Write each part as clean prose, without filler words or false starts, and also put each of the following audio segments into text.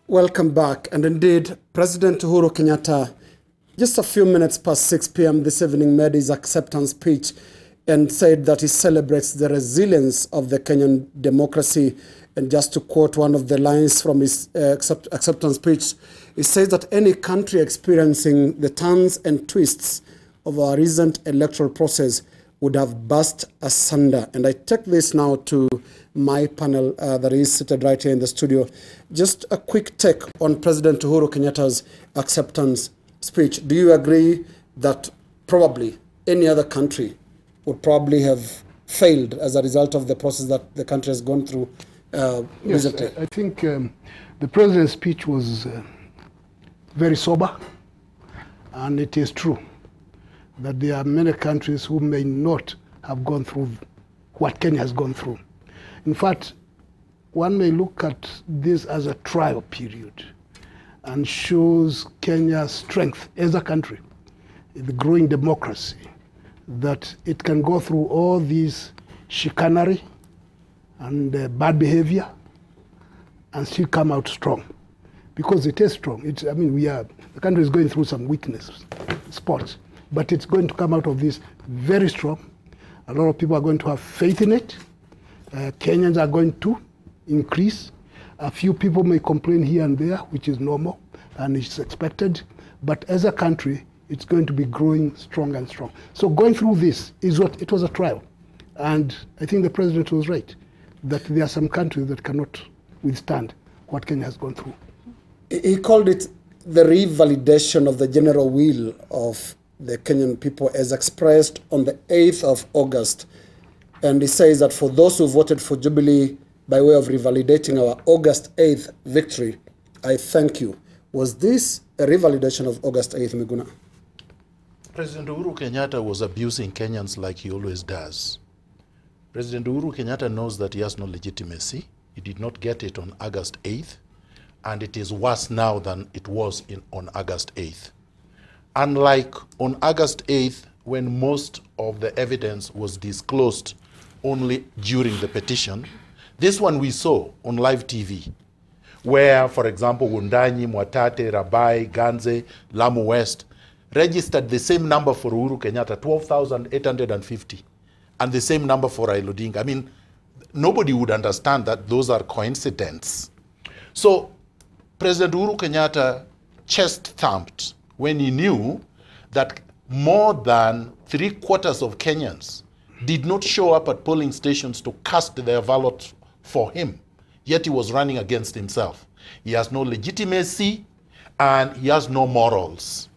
Welcome back. And indeed, President Uhuru Kenyatta, just a few minutes past 6 p.m. this evening, made his acceptance speech and said that he celebrates the resilience of the Kenyan democracy. And just to quote one of the lines from his acceptance speech, he says that any country experiencing the turns and twists of our recent electoral process would have burst asunder. And I take this now to my panel that is seated right here in the studio. Just a quick take on President Uhuru Kenyatta's acceptance speech. Do you agree that probably any other country would probably have failed as a result of the process that the country has gone through recently? Yes, I think the president's speech was very sober, and it is true that there are many countries who may not have gone through what Kenya has gone through. In fact, one may look at this as a trial period and shows Kenya's strength as a country, the growing democracy, that it can go through all these chicanery and bad behavior and still come out strong. Because it is strong. The country is going through some weakness spots, but it's going to come out of this very strong. A lot of people are going to have faith in it. Kenyans are going to increase. A few people may complain here and there, which is normal and is expected. But as a country, it's going to be growing strong and strong. So going through this it was a trial. And I think the president was right, that there are some countries that cannot withstand what Kenya has gone through. He called it the revalidation of the general will of the Kenyan people as expressed on the 8th of August. And he says that for those who voted for Jubilee by way of revalidating our August 8th victory, I thank you. Was this a revalidation of August 8th, Miguna? President Uhuru Kenyatta was abusing Kenyans like he always does. President Uhuru Kenyatta knows that he has no legitimacy. He did not get it on August 8th, and it is worse now than it was on August 8th. Unlike on August 8th, when most of the evidence was disclosed only during the petition, this one we saw on live TV, where, for example, Wundanyi, Mwatate, Rabai, Ganze, Lamu West registered the same number for Uhuru Kenyatta, 12,850, and the same number for Raila Odinga. I mean, nobody would understand that those are coincidences. So President Uhuru Kenyatta chest-thumped when he knew that more than 3/4 of Kenyans did not show up at polling stations to cast their ballot for him, yet he was running against himself. He has no legitimacy and he has no morals.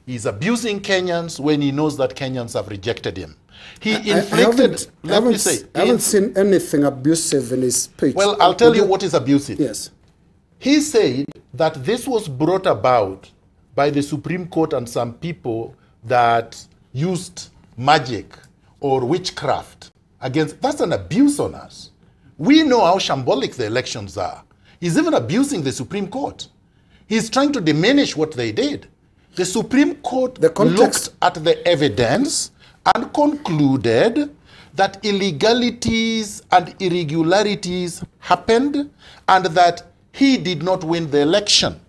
He's abusing Kenyans when he knows that Kenyans have rejected him. He inflicted, I haven't seen anything abusive in his speech. Well, I'll tell you what is abusive. Yes. He said that this was brought about by the Supreme Court and some people that used magic or witchcraft against. That's an abuse on us. We know how shambolic the elections are. He's even abusing the Supreme Court. He's trying to diminish what they did. The Supreme Court looked at the evidence and concluded that illegalities and irregularities happened and that he did not win the election.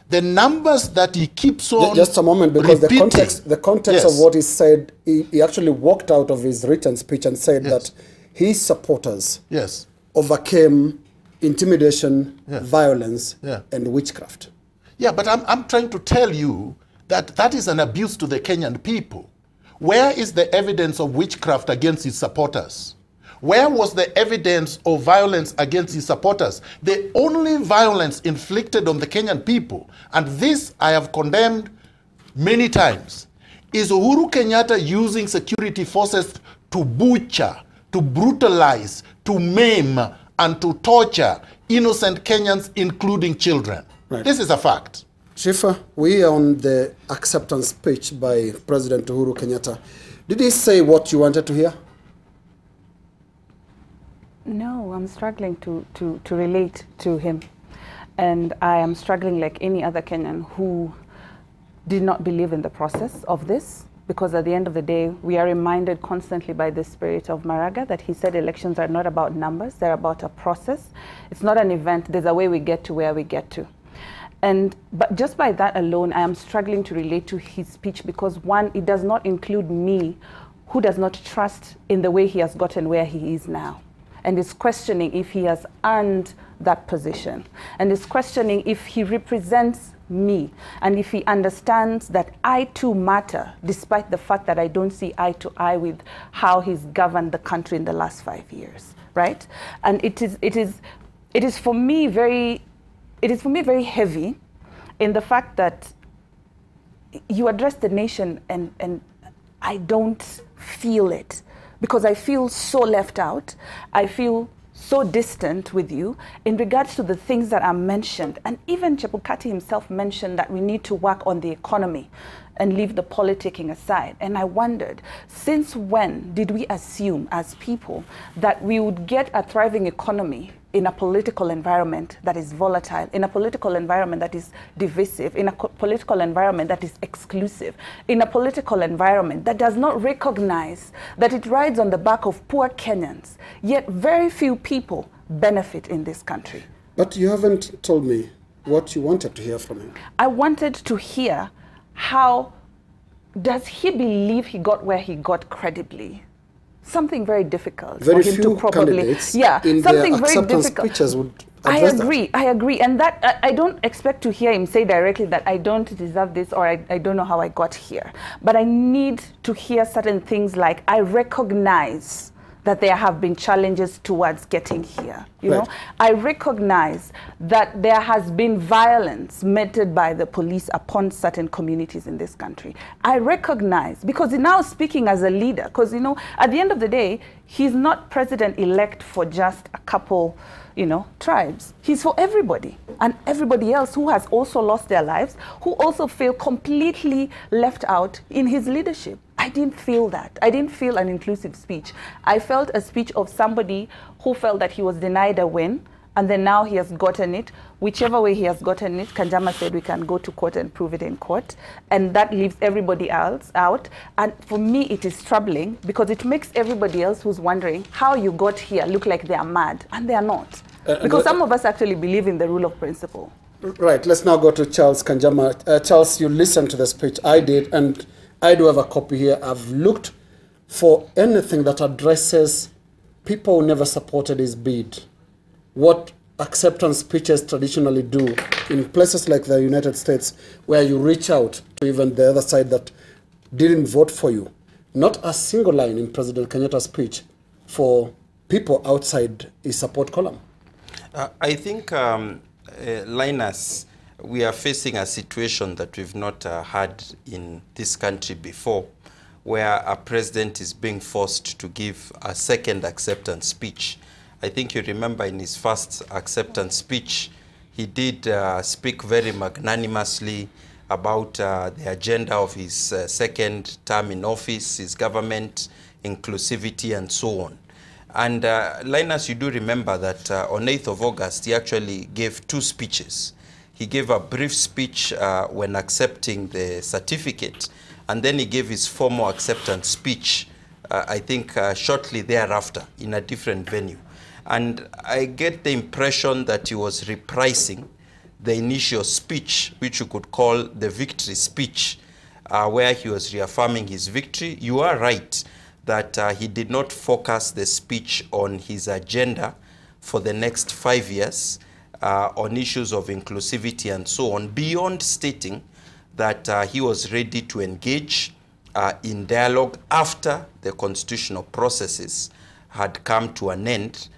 The numbers that he keeps on just a moment, because repeating, the context yes, of what he said, he actually walked out of his written speech and said that his supporters overcame intimidation, violence, and witchcraft. Yeah, but I'm trying to tell you that that is an abuse to the Kenyan people. Where is the evidence of witchcraft against his supporters? Where was the evidence of violence against his supporters? The only violence inflicted on the Kenyan people, and this I have condemned many times, is Uhuru Kenyatta using security forces to butcher, to brutalize, to maim, and to torture innocent Kenyans, including children. Right. This is a fact. Scheaffer, we are on the acceptance speech by President Uhuru Kenyatta. Did he say what you wanted to hear? No, I'm struggling to relate to him. And I am struggling like any other Kenyan who did not believe in the process of this, because at the end of the day, we are reminded constantly by the spirit of Maraga that he said elections are not about numbers, they're about a process. It's not an event, there's a way we get to where we get to. But just by that alone, I am struggling to relate to his speech because, one, it does not include me, who does not trust in the way he has gotten where he is now, and is questioning if he has earned that position, and is questioning if he represents me, and if he understands that I too matter, despite the fact that I don't see eye to eye with how he's governed the country in the last 5 years, right? And it is for me very heavy in the fact that you address the nation and I don't feel it, because I feel so left out. I feel so distant with you in regards to the things that are mentioned. And even Chebukati himself mentioned that we need to work on the economy and leave the politicking aside. And I wondered, since when did we assume as people that we would get a thriving economy in a political environment that is volatile, in a political environment that is divisive, in a political environment that is exclusive, in a political environment that does not recognize that it rides on the back of poor Kenyans, yet very few people benefit in this country? But you haven't told me what you wanted to hear from him. I wanted to hear, how does he believe he got where he got credibly? Something very difficult Very for him few to probably, candidates yeah, in something their very acceptance difficult. speeches would I address agree, that. I agree, and that I don't expect to hear him say directly that I don't deserve this, or I don't know how I got here. But I need to hear certain things like, I recognize that there have been challenges towards getting here. You know, I recognize that there has been violence meted by the police upon certain communities in this country. I recognize, because he's now speaking as a leader, because, you know, at the end of the day, he's not president-elect for just a couple, you know, tribes. He's for everybody, and everybody else who has also lost their lives, who also feel completely left out in his leadership. I didn't feel that. I didn't feel an inclusive speech. I felt a speech of somebody who felt that he was denied a win, and then now he has gotten it. Whichever way he has gotten it, Kanjama said we can go to court and prove it in court, and that leaves everybody else out. And for me, it is troubling, because it makes everybody else who's wondering how you got here look like they are mad, and they are not. Because some of us actually believe in the rule of principle. Right, let's now go to Charles Kanjama. Charles, you listened to the speech. I did, and I do have a copy here. I've looked for anything that addresses people who never supported his bid. What acceptance speeches traditionally do in places like the United States, where you reach out to even the other side that didn't vote for you. Not a single line in President Kenyatta's speech for people outside his support column. I think, Linus, we are facing a situation that we've not had in this country before, where a president is being forced to give a second acceptance speech. I think you remember in his first acceptance speech, he did speak very magnanimously about the agenda of his second term in office, his government, inclusivity, and so on. And Linus, you do remember that on 8th of August, he actually gave two speeches. He gave a brief speech when accepting the certificate, and then he gave his formal acceptance speech, I think shortly thereafter, in a different venue. And I get the impression that he was reprising the initial speech, which you could call the victory speech, where he was reaffirming his victory. You are right that he did not focus the speech on his agenda for the next 5 years, on issues of inclusivity and so on, beyond stating that he was ready to engage in dialogue after the constitutional processes had come to an end.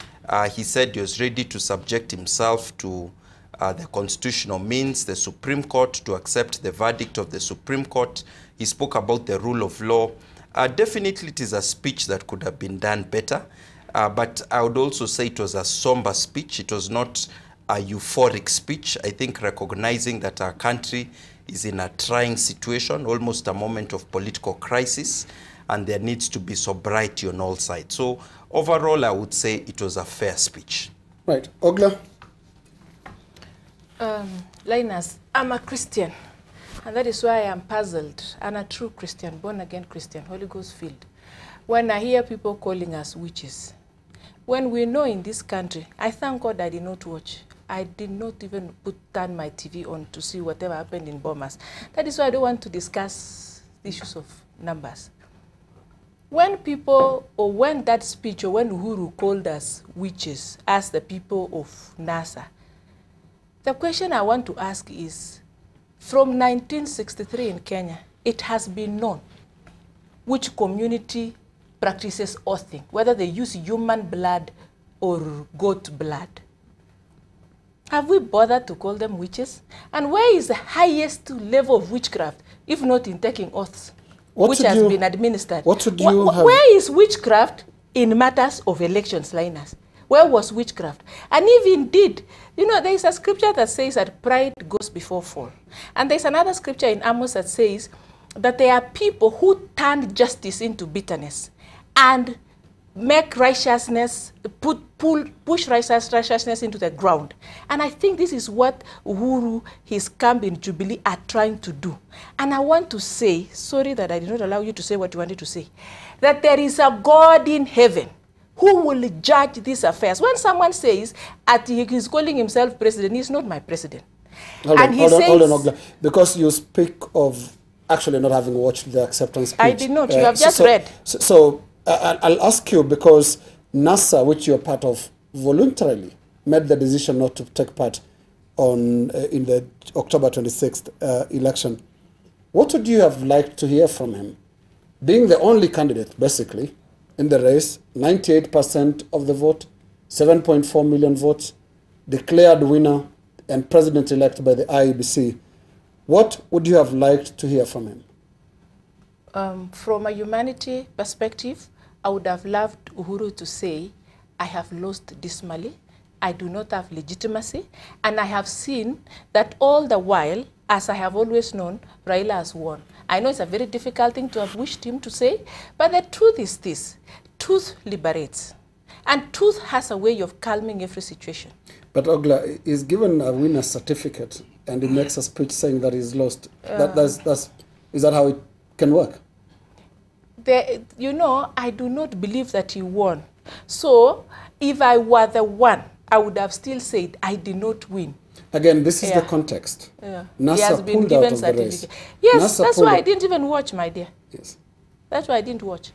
He said he was ready to subject himself to the constitutional means, the Supreme Court, to accept the verdict of the Supreme Court. He spoke about the rule of law. Definitely it is a speech that could have been done better, but I would also say it was a somber speech. It was not a euphoric speech. I think recognizing that our country is in a trying situation, almost a moment of political crisis, and there needs to be sobriety on all sides. So overall, I would say it was a fair speech. Right. Olga? Linus, I'm a Christian, and that is why I'm puzzled, and a true Christian, born-again Christian, Holy Ghost filled, when I hear people calling us witches. When we know in this country, I thank God I did not watch, I did not even turn my TV on to see whatever happened in Bomas. That is why I don't want to discuss issues of numbers. When people, or when that speech, or when Uhuru called us witches, as the people of NASA, the question I want to ask is, from 1963 in Kenya, it has been known which community practices oathing, whether they use human blood or goat blood. Have we bothered to call them witches? And where is the highest level of witchcraft, if not in taking oaths, which has been administered? Where is witchcraft in matters of elections, Linus? Where was witchcraft? And if indeed, you know, there is a scripture that says that pride goes before fall. And there's another scripture in Amos that says that there are people who turn justice into bitterness and make righteousness, push righteousness into the ground. And I think this is what Uhuru, his camp in Jubilee, are trying to do. And I want to say, sorry that I did not allow you to say what you wanted to say, that there is a God in heaven who will judge these affairs. When someone says that he's calling himself president, he's not my president. Hold on, Olga. Because you speak of actually not having watched the acceptance speech. I did not. You have just read. So I'll ask you, because NASA, which you're part of, voluntarily made the decision not to take part in the October 26th election. What would you have liked to hear from him? Being the only candidate, basically, in the race, 98% of the vote, 7.4 million votes, declared winner and president-elect by the IEBC. What would you have liked to hear from him? From a humanity perspective, I would have loved Uhuru to say, I have lost dismally, I do not have legitimacy, and I have seen that all the while, as I have always known, Raila has won. I know it's a very difficult thing to have wished him to say, but the truth is this: truth liberates. And truth has a way of calming every situation. But Olga is given a winner's certificate and he makes a speech saying that he's lost. Is that how it can work? You know, I do not believe that he won. So if I were the one, I would have still said I did not win. Again, this is the context. NASA pulled out of the race. Yes, that's why I didn't even watch, my dear. Yes. That's why I didn't watch.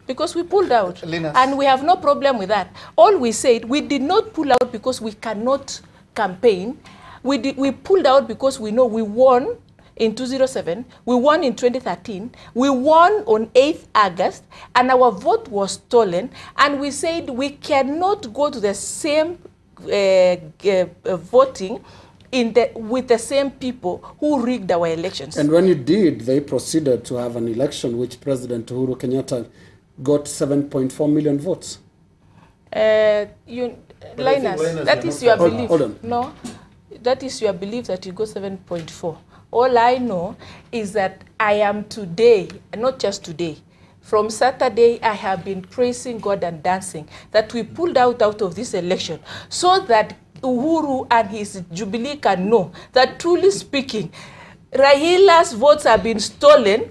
Because we pulled out. Linus. And we have no problem with that. All we said, we did not pull out because we cannot campaign. We pulled out because we know we won in 2007, we won in 2013, we won on 8th August, and our vote was stolen, and we said we cannot go to the same voting with the same people who rigged our elections. And when you did, they proceeded to have an election which President Uhuru Kenyatta got 7.4 million votes. Linus, that is your belief. Hold on. No, that is your belief that you got 7.4. All I know is that I am today, not just today, from Saturday, I have been praising God and dancing that we pulled out of this election so that Uhuru and his Jubilee can know that, truly speaking, Raila's votes have been stolen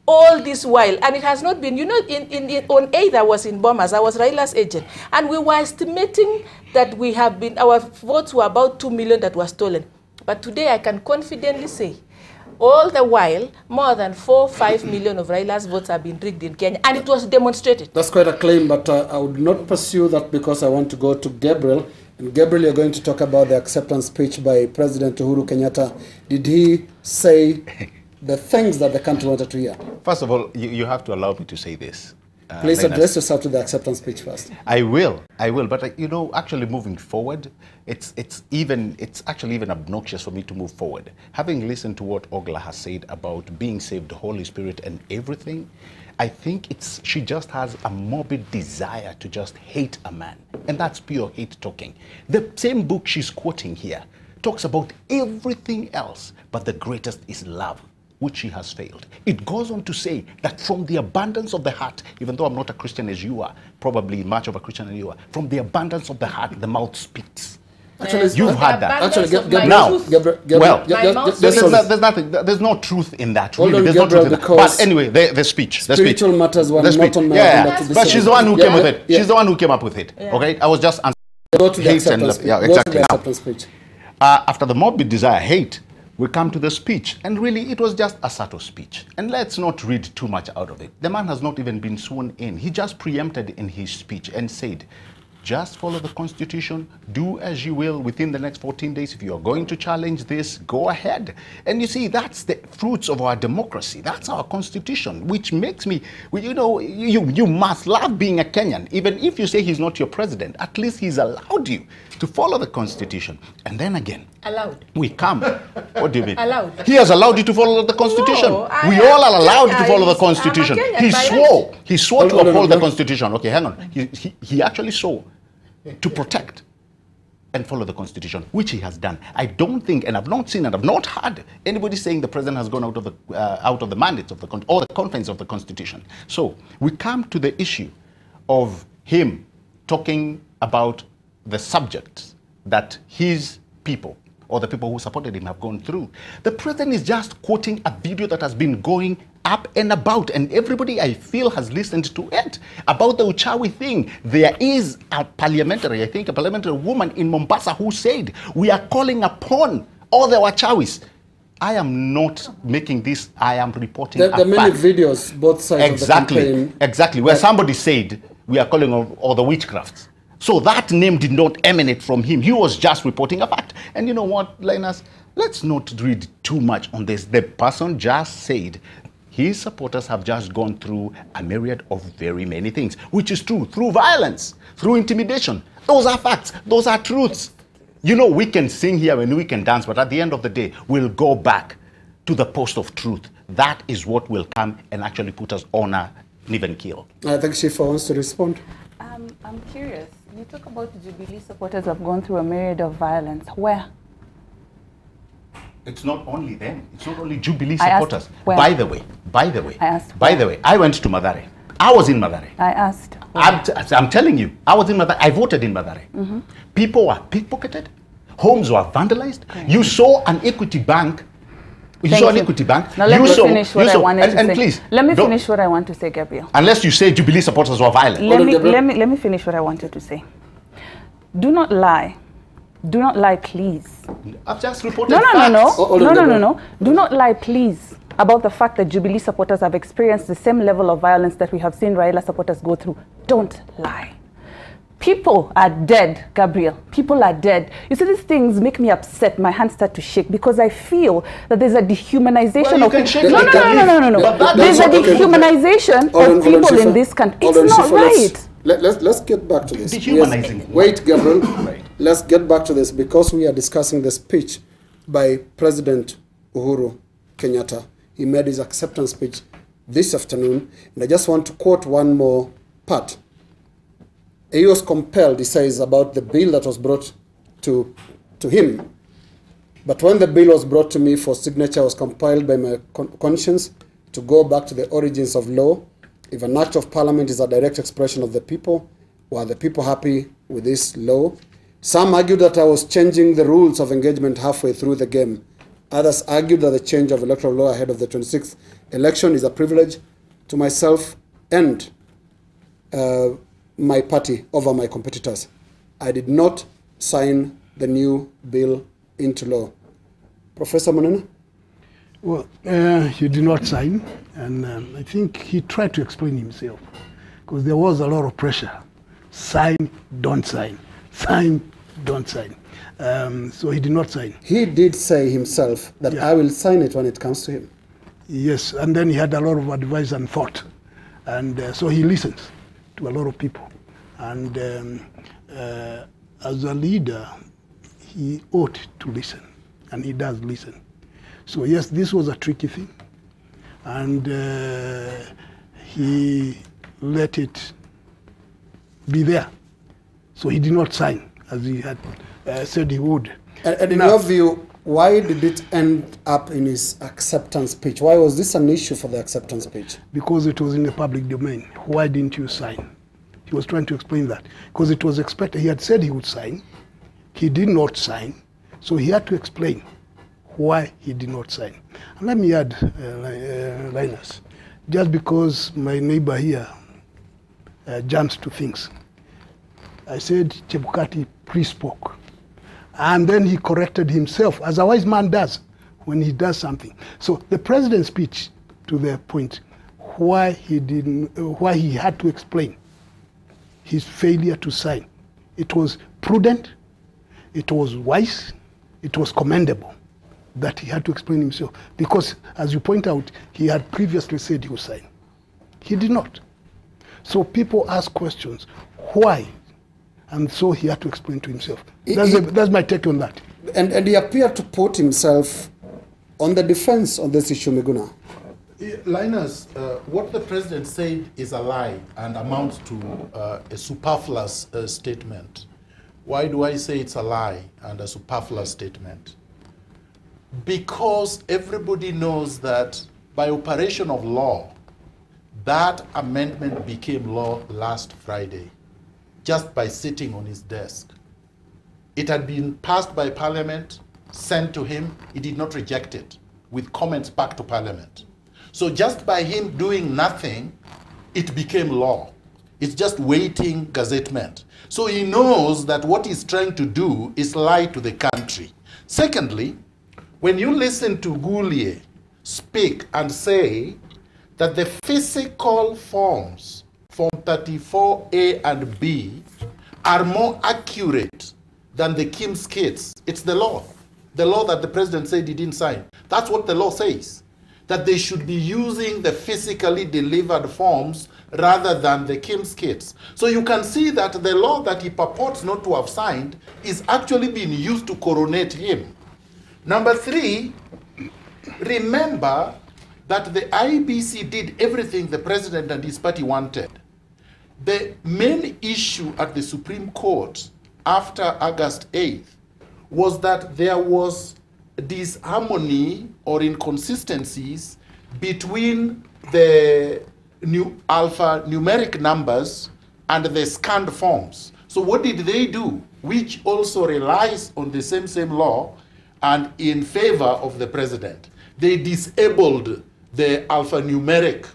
all this while. And it has not been, you know, on 8th I was in Bomas, I was Raila's agent, and we were estimating that we have been, our votes were about 2 million that were stolen. But today I can confidently say, all the while, more than 4-5 million of Raila's votes have been rigged in Kenya, and it was demonstrated. That's quite a claim, but I would not pursue that because I want to go to Gabriel. And Gabriel, you're going to talk about the acceptance speech by President Uhuru Kenyatta. Did he say the things that the country wanted to hear? First of all, you have to allow me to say this. Please address yourself to the acceptance speech first. I will. But you know, actually moving forward, it's actually even obnoxious for me to move forward. Having listened to what Olga has said about being saved, the Holy Spirit and everything, I think she just has a morbid desire to just hate a man. And that's pure hate talking. The same book she's quoting here talks about everything else, but the greatest is love, which she has failed. It goes on to say that from the abundance of the heart, even though I'm not a Christian as you are, probably much of a Christian as you are, from the abundance of the heart, the mouth speaks. Actually, you've had that. Actually, there's no truth in that. Really. There's no truth in that. But anyway, the speech. Spiritual matters were not on my agenda to be but she's the one who came with it. She's the one who came up with it. Okay? I was just Go to the hates and acceptance speech. yeah, Go to exactly. the Now, acceptance speech. after the morbid desire hate, we come to the speech, and really it was just a subtle speech. And let's not read too much out of it. The man has not even been sworn in. He just preempted in his speech and said, just follow the Constitution, do as you will within the next 14 days. If you are going to challenge this, go ahead. And you see, that's the fruits of our democracy. That's our Constitution, which makes me, you know, you must love being a Kenyan. Even if you say he's not your president, at least he's allowed you to follow the Constitution. And then again, allowed. we come. What do you mean? Allowed. He has allowed you to follow the Constitution. No, we all are allowed to Kenya follow the is- Constitution. I'm a Kenyan He by swore. right. He swore to Hold on, uphold the hold on. Constitution. Okay, hang on. He actually swore to protect and follow the Constitution, which he has done. I don't think, and I've not seen and I've not heard anybody saying the president has gone out of the mandates of the or the confines of the Constitution. So we come to the issue of him talking about the subjects that his people or the people who supported him have gone through. The president is just quoting a video that has been going up and about, and everybody, I feel, has listened to it about the Uchawi thing. There is a parliamentary woman in Mombasa who said, we are calling upon all the Wachawis. I am not making this, I am reporting There are many videos, both sides exactly, of the campaign. exactly, where somebody said, we are calling on all the witchcrafts. So that name did not emanate from him. He was just reporting a fact. And you know what, Linus? Let's not read too much on this. The person just said his supporters have just gone through a myriad of very many things, which is true, through violence, through intimidation. Those are facts. Those are truths. You know, we can sing here and we can dance, but at the end of the day, we'll go back to the post of truth. That is what will come and actually put us on an even keel. I think Scheaffer wants to respond. I'm curious. You talk about the Jubilee supporters have gone through a myriad of violence. Where? It's not only them. It's not only Jubilee I asked supporters. where? By the way, I asked by where? the way, I went to Mathare. I was in Mathare. I asked. where? I'm telling you, I was in Mathare. I voted in Mathare. People were pickpocketed. Homes were vandalized. You saw an Equity Bank. You Thank saw an you. Equity Bank. Now let You me saw- finish what you I saw- wanted to and say. please, Let me don't- finish what I want to say, Gabriel. Unless you say Jubilee supporters were violent. Let me finish what I wanted to say. Do not lie. Do not lie, please. I've just reported No. facts. No. Do not lie, please, about the fact that Jubilee supporters have experienced the same level of violence that we have seen Raila supporters go through. Don't lie. People are dead, Gabriel. People are dead. You see, these things make me upset. My hands start to shake because I feel that there's a dehumanization Well, you of can people. shake No. like that. But that- There's a okay. dehumanization Hold on, of people Scheaffer. in this country. Hold on, It's not Scheaffer. right. Let's get back to this. Dehumanizing. Yes. Wait, Gabriel. Right. Let's get back to this because we are discussing the speech by President Uhuru Kenyatta. He made his acceptance speech this afternoon, and I just want to quote one more part. He was compelled, he says, about the bill that was brought to him. But when the bill was brought to me for signature, I was compelled by my conscience to go back to the origins of law. If an act of parliament is a direct expression of the people, were the people happy with this law? Some argued that I was changing the rules of engagement halfway through the game. Others argued that the change of electoral law ahead of the 26th election is a privilege to myself and my party over my competitors. I did not sign the new bill into law. Professor Munene? Well, he did not sign, and I think he tried to explain himself, because there was a lot of pressure. Sign, don't sign. Sign, don't sign. So he did not sign. He did say himself that Yeah. I will sign it when it comes to him. Yes, and then he had a lot of advice and thought. And so he listens to a lot of people. And as a leader, he ought to listen, and he does listen. So yes, this was a tricky thing, and he let it be there. So he did not sign, as he had said he would. And in Now- your view, why did it end up in his acceptance speech? Why was this an issue for the acceptance speech? Because it was in the public domain. Why didn't you sign? He was trying to explain that. Because it was expected. He had said he would sign. He did not sign. So he had to explain why he did not sign. And let me add, Linus, just because my neighbor here jumps to things. I said Chebukati pre-spoke. And then he corrected himself, as a wise man does when he does something. So the president's speech, to the point, why he had to explain his failure to sign. It was prudent, it was wise, it was commendable that he had to explain himself. Because, as you point out, he had previously said he would sign. He did not. So people ask questions, why? And so he had to explain to himself. That's my take on that. And he appeared to put himself on the defense on this issue, Miguna. Linus, what the president said is a lie and amounts to a superfluous statement. Why do I say it's a lie and a superfluous statement? Because everybody knows that by operation of law, that amendment became law last Friday, just by sitting on his desk. It had been passed by Parliament, sent to him, he did not reject it, with comments back to Parliament. So just by him doing nothing, it became law. It's just waiting gazettement. So he knows that what he's trying to do is lie to the country. Secondly, when you listen to Goulier speak and say that the physical forms, Form 34A and B, are more accurate than the Kim's kits, it's the law. The law that the president said he didn't sign. That's what the law says. That they should be using the physically delivered forms rather than the Kim's kits. So you can see that the law that he purports not to have signed is actually being used to coronate him. Number three, remember that the IBC did everything the president and his party wanted. The main issue at the Supreme Court after August 8th was that there was disharmony or inconsistencies between the alphanumeric numbers and the scanned forms. So what did they do? Which also relies on the same law and in favor of the president. They disabled the alphanumeric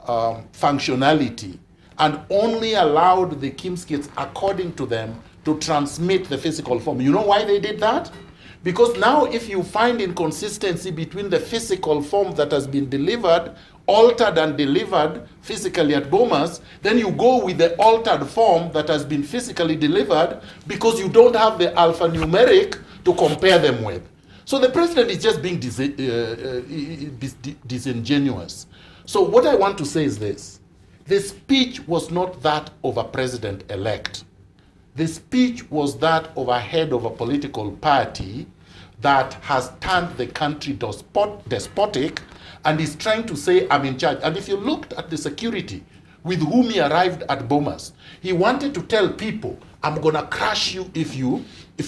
functionality and only allowed the Kim's kits, according to them, to transmit the physical form. You know why they did that? Because now if you find inconsistency between the physical form that has been delivered, altered and delivered physically at Bomas, then you go with the altered form that has been physically delivered because you don't have the alphanumeric to compare them with. So the president is just being disingenuous. So what I want to say is this. The speech was not that of a president-elect. The speech was that of a head of a political party that has turned the country despotic and is trying to say, I'm in charge. And if you looked at the security with whom he arrived at Bomas, he wanted to tell people, I'm going to crush you if you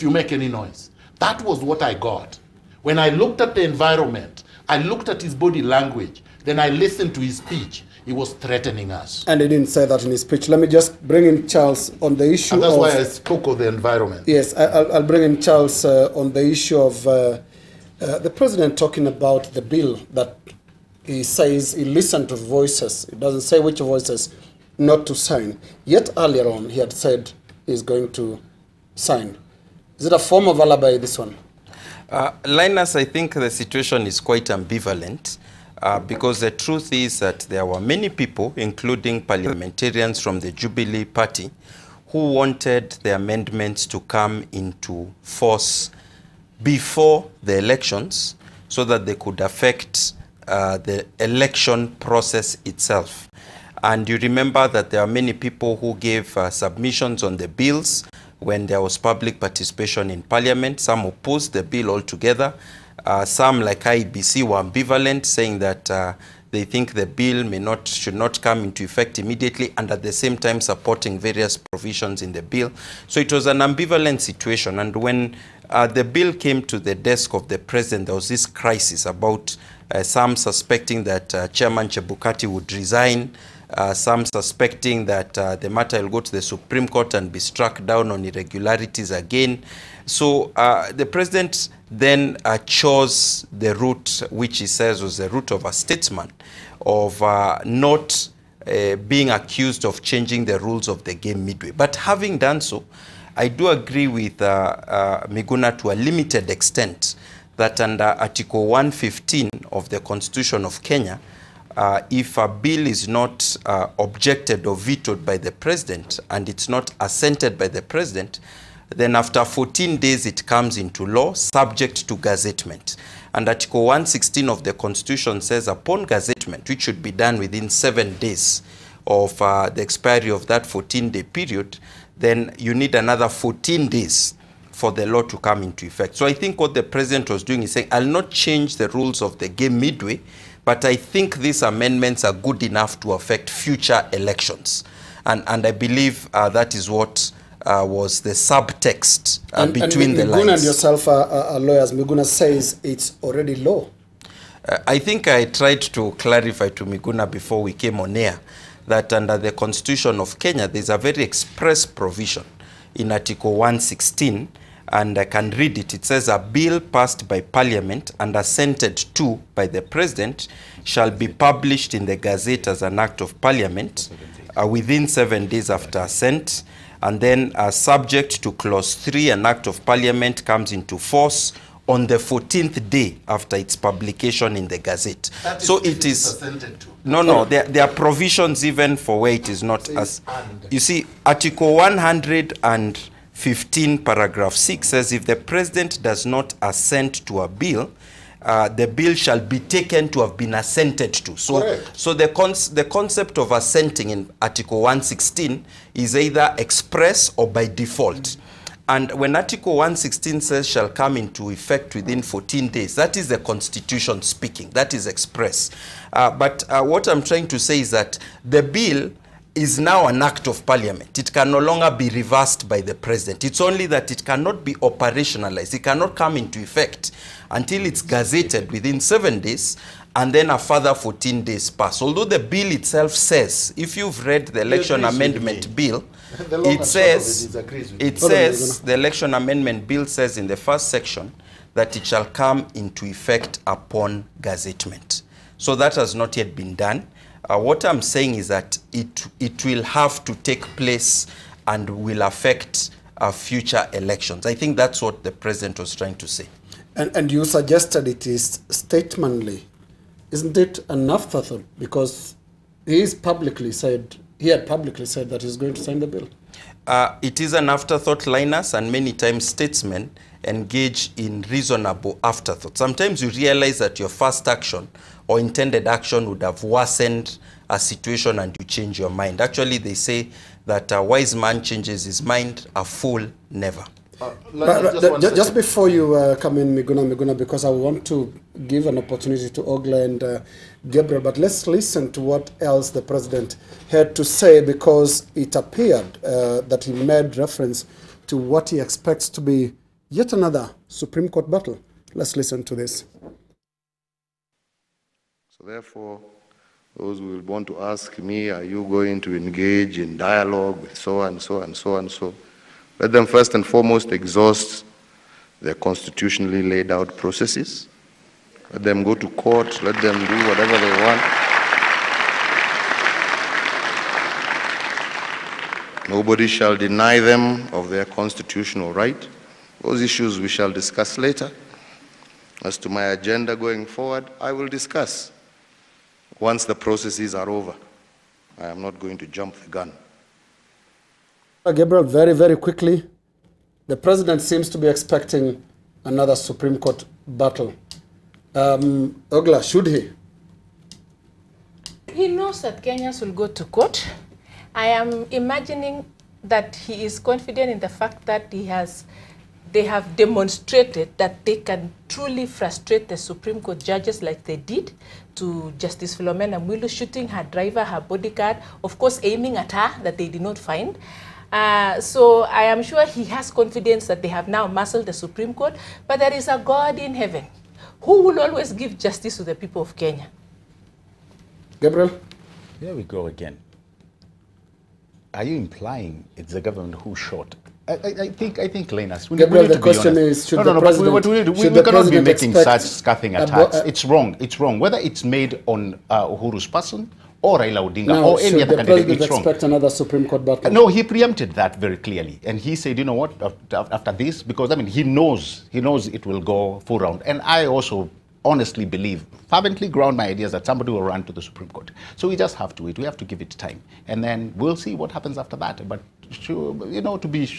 make any noise. That was what I got. When I looked at the environment, I looked at his body language, then I listened to his speech. He was threatening us. And he didn't say that in his speech. Let me just bring in Charles on the issue and that's why I spoke of the environment. Yes, I'll bring in Charles on the issue of the president talking about the bill that he says he listened to voices. He doesn't say which voices not to sign. Yet earlier on, he had said he's going to sign. Is it a form of alibi, this one? Linus, I think the situation is quite ambivalent. Because the truth is that there were many people, including parliamentarians from the Jubilee Party, who wanted the amendments to come into force before the elections so that they could affect the election process itself. And you remember that there are many people who gave submissions on the bills when there was public participation in Parliament. Some opposed the bill altogether. Some, like IBC, were ambivalent, saying that they think the bill should not come into effect immediately, and at the same time supporting various provisions in the bill. So it was an ambivalent situation. And when the bill came to the desk of the president, there was this crisis about some suspecting that Chairman Chebukati would resign, some suspecting that the matter will go to the Supreme Court and be struck down on irregularities again. So the president then chose the route which he says was the route of a statesman, of not being accused of changing the rules of the game midway. But having done so, I do agree with Miguna to a limited extent that under Article 115 of the Constitution of Kenya, if a bill is not objected or vetoed by the president and it's not assented by the president, then after 14 days it comes into law subject to gazettement. And Article 116 of the Constitution says upon gazettement, which should be done within 7 days of the expiry of that 14-day period, then you need another 14 days for the law to come into effect. So I think what the president was doing is saying, I'll not change the rules of the game midway, but I think these amendments are good enough to affect future elections. And I believe that is what was the subtext between the lines. Miguna and yourself are lawyers. Miguna says it's already law. I think I tried to clarify to Miguna before we came on air that under the Constitution of Kenya, there's a very express provision in Article 116, and I can read it. It says, a bill passed by Parliament and assented to by the President shall be published in the Gazette as an Act of Parliament within 7 days after assent, and then subject to Clause 3, an Act of Parliament comes into force on the 14th day after its publication in the Gazette. So it is assented to. No, there are provisions even for where it is not as. You see, Article 115, paragraph 6 says, if the president does not assent to a bill, the bill shall be taken to have been assented to. So the concept of assenting in Article 116 is either express or by default. And when Article 116 says shall come into effect within 14 days, that is the Constitution speaking. That is express. But what I'm trying to say is that the bill is now an act of Parliament. It can no longer be reversed by the president. It's only that it cannot be operationalized. It cannot come into effect until it's gazetted within 7 days, and then a further 14 days pass. Although the bill itself says, if you've read the election amendment bill, it says, the election amendment bill says in the first section that it shall come into effect upon gazettement. So that has not yet been done. What I'm saying is that it will have to take place and will affect future elections. I think that's what the president was trying to say. And you suggested it is statemently. Isn't it an afterthought? Because he had publicly said that he's going to sign the bill. It is an afterthought, Linus, and many times statesmen engage in reasonable afterthought. Sometimes you realize that your first action or intended action would have worsened a situation and you change your mind. Actually, they say that a wise man changes his mind, a fool never. Just before you come in, Miguna, because I want to give an opportunity to Olga and Gabriel, but let's listen to what else the president had to say, because it appeared that he made reference to what he expects to be yet another Supreme Court battle. Let's listen to this. So therefore, those who will want to ask me, are you going to engage in dialogue with so and so and so and so? Let them first and foremost exhaust their constitutionally laid out processes. Let them go to court, let them do whatever they want. Nobody shall deny them of their constitutional right. Those issues we shall discuss later. As to my agenda going forward, I will discuss once the processes are over. I am not going to jump the gun. Gabriel, very, very quickly, the president seems to be expecting another Supreme Court battle. Olga, should he? He knows that Kenyans will go to court. I am imagining that he is confident in the fact that they have demonstrated that they can truly frustrate the Supreme Court judges like they did to Justice Philomena Mwilu, shooting her driver, her bodyguard, of course aiming at her that they did not find. So I am sure he has confidence that they have now muscled the Supreme Court, but there is a God in heaven who will always give justice to the people of Kenya. Gabriel? Here we go again. Are you implying it's the government who shot? I think, Linus, Gabriel, the question is, should the president... We cannot be making such scathing attacks. It's wrong. It's wrong. Whether it's made on Uhuru's person or Raila Odinga Now, or any should other the candidate president be strong. expect another Supreme Court battle? No, he preempted that very clearly. And he said, you know what, after this, because, I mean, he knows it will go full round. And I also honestly believe, fervently ground my ideas that somebody will run to the Supreme Court. So we just have to wait. We have to give it time. And then we'll see what happens after that. But, sure, you know, to be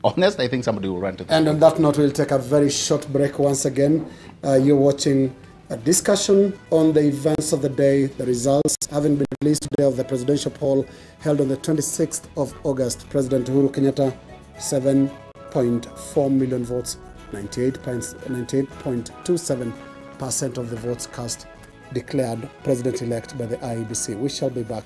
honest, I think somebody will run to the And Supreme on that note, we'll take a very short break once again. You're watching a discussion on the events of the day, the results having been released today of the presidential poll held on the 26th of August. President Uhuru Kenyatta, 7.4 million votes, 98.27% of the votes cast declared president-elect by the IEBC. We shall be back.